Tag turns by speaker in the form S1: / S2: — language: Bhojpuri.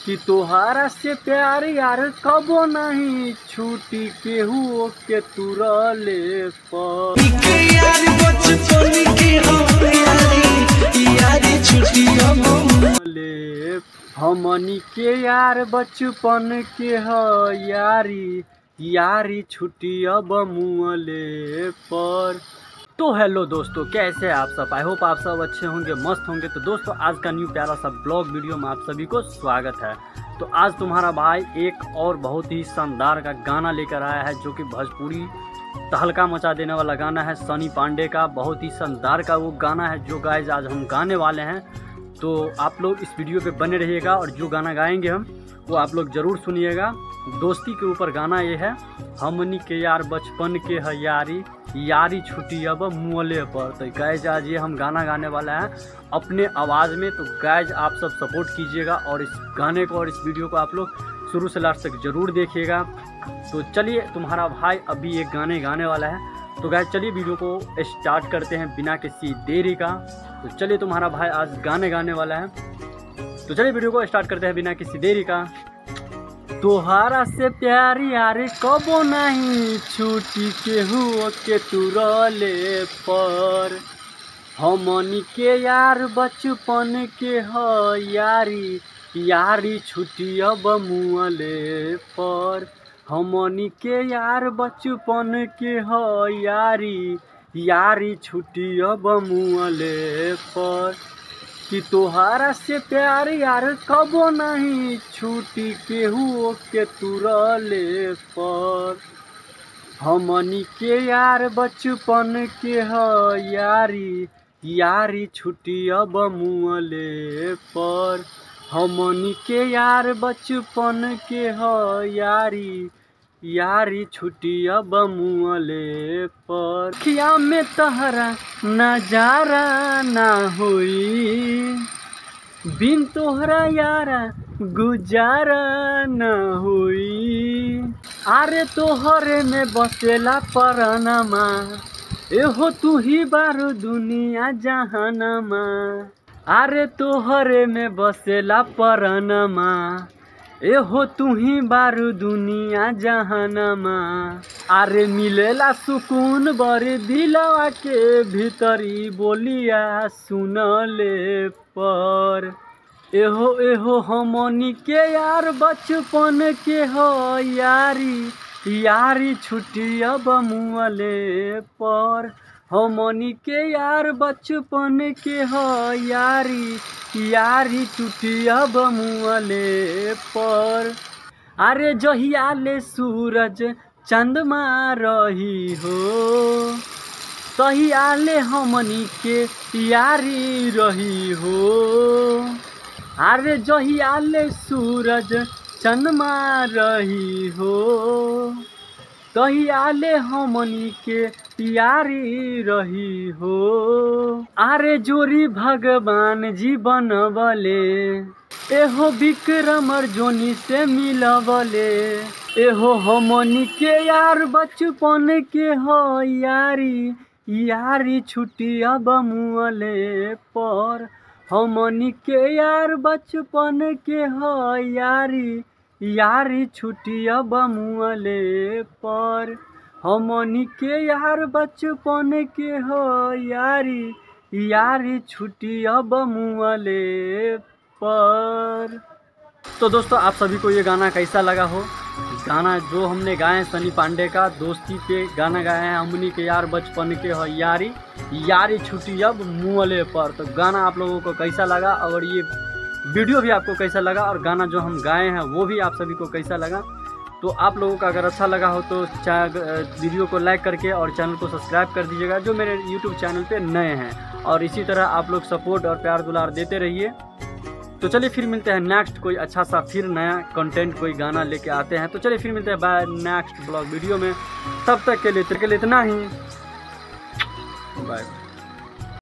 S1: कि तोहारा से प्यार यार कबो नहीं छूटी केहू के तुरले पर यार बचपन के यारी छुट्टी हमनी के यार बचपन के यारी यारी छुट्टी अब मुँहले पर। तो हेलो दोस्तों, कैसे हैं आप सब? आई होप आप सब अच्छे होंगे, मस्त होंगे। तो दोस्तों, आज का न्यू प्यारा सा ब्लॉग वीडियो में आप सभी को स्वागत है। तो आज तुम्हारा भाई एक और बहुत ही शानदार का गाना लेकर आया है, जो कि भोजपुरी तहलका मचा देने वाला गाना है। सनी पांडे का बहुत ही शानदार का वो गाना है, जो गाइस आज हम गाने वाले हैं। तो आप लोग इस वीडियो पे बने रहिएगा और जो गाना गाएंगे हम वो आप लोग ज़रूर सुनिएगा। दोस्ती के ऊपर गाना ये है, हमनी के यार बचपन के है यारी यारी छुट्टी अब मुँहले पर। तो गाइज आज ये हम गाना गाने वाला है अपने आवाज़ में। तो गाइज आप सब सपोर्ट कीजिएगा और इस गाने को और इस वीडियो को आप लोग शुरू से लास्ट तक ज़रूर देखिएगा। तो चलिए, तुम्हारा भाई अभी एक गाने गाने वाला है। तो गाइज चलिए वीडियो को स्टार्ट करते हैं बिना किसी देरी का। तो चलिए, तुम्हारा भाई आज गाने गाने वाला है। तो चलिए वीडियो को स्टार्ट करते हैं बिना किसी देरी का। तोहारा से प्यार यार कबो नहीं छूटी केहू के तुरले पर हमनी के यार बचपन के यारी यारी छुट्टी अब मुँहले पर हमनी के यार बचपन के यारी यारी छुट्टी अब मुँहले पर कि तोहारा से प्यार यार कबो नहीं छूटी केहू के तुरले पर हमनी के यार बचपन के यारी यारी छुट्टी अब मुँहले पर हमनी के यार बचपन के यारी यारी छुट्टी अब मुँहले पर। खिया में तहरा नजारा ना होई, बिन तोहरा यारा गुजारा ना होई। अरे तोहरे में बसेला परनमा, एहो तू ही बारू दुनिया जहानमा। अरे तोहरे में बसेला परनमा, एहो तू ही बारू दुनिया जहानमा। अरे मिलेला सुकून बड़ी दिलवा के भीतरी बोलिया सुनले पर। एहो एहो हमनी के यार बचपन के यारी यारी छुट्टी अब मुँहले पर हमनी के यार बचपन के यारी यारी छुट्टी अब मुँहले पर। अरे जहियाले सूरज चंद्रमा रही हो, तहियाले हमनी के यारी रही हो। अरे जहियाले सूरज चंद्रमा रही हो, तहियाले हमनी के यारी रही हो। अरे जोरी भगवान जी बनवले, एहो विक्रम अर्जुनी से मिलवले। एहो हमनी के यार बचपन के यारी यारी छुट्टी अब मुँहले पर हमनी के यार बचपन के यारी यारी छुट्टी अब मुँहले पर हमनी के यार बचपन के यारी यारी छुट्टी अब मुँहले पर। तो दोस्तों, आप सभी को ये गाना कैसा लगा हो? गाना जो हमने गाए हैं सनी पांडे का दोस्ती पे गाना गाए हैं, हमनी के यार बचपन के यारी यारी छुट्टी अब मुँहले पर। तो गाना आप लोगों को कैसा लगा और ये वीडियो भी आपको कैसा लगा और गाना जो हम गाए हैं वो भी आप सभी को कैसा लगा? तो आप लोगों का अगर अच्छा लगा हो तो वीडियो को लाइक करके और चैनल को सब्सक्राइब कर दीजिएगा, जो मेरे यूट्यूब चैनल पे नए हैं। और इसी तरह आप लोग सपोर्ट और प्यार दुलार देते रहिए। तो चलिए फिर मिलते हैं नेक्स्ट कोई अच्छा सा फिर नया कंटेंट कोई गाना लेके आते हैं। तो चलिए फिर मिलते हैं बाय नेक्स्ट ब्लॉग वीडियो में। तब तक के लिए इतना ही, बाय।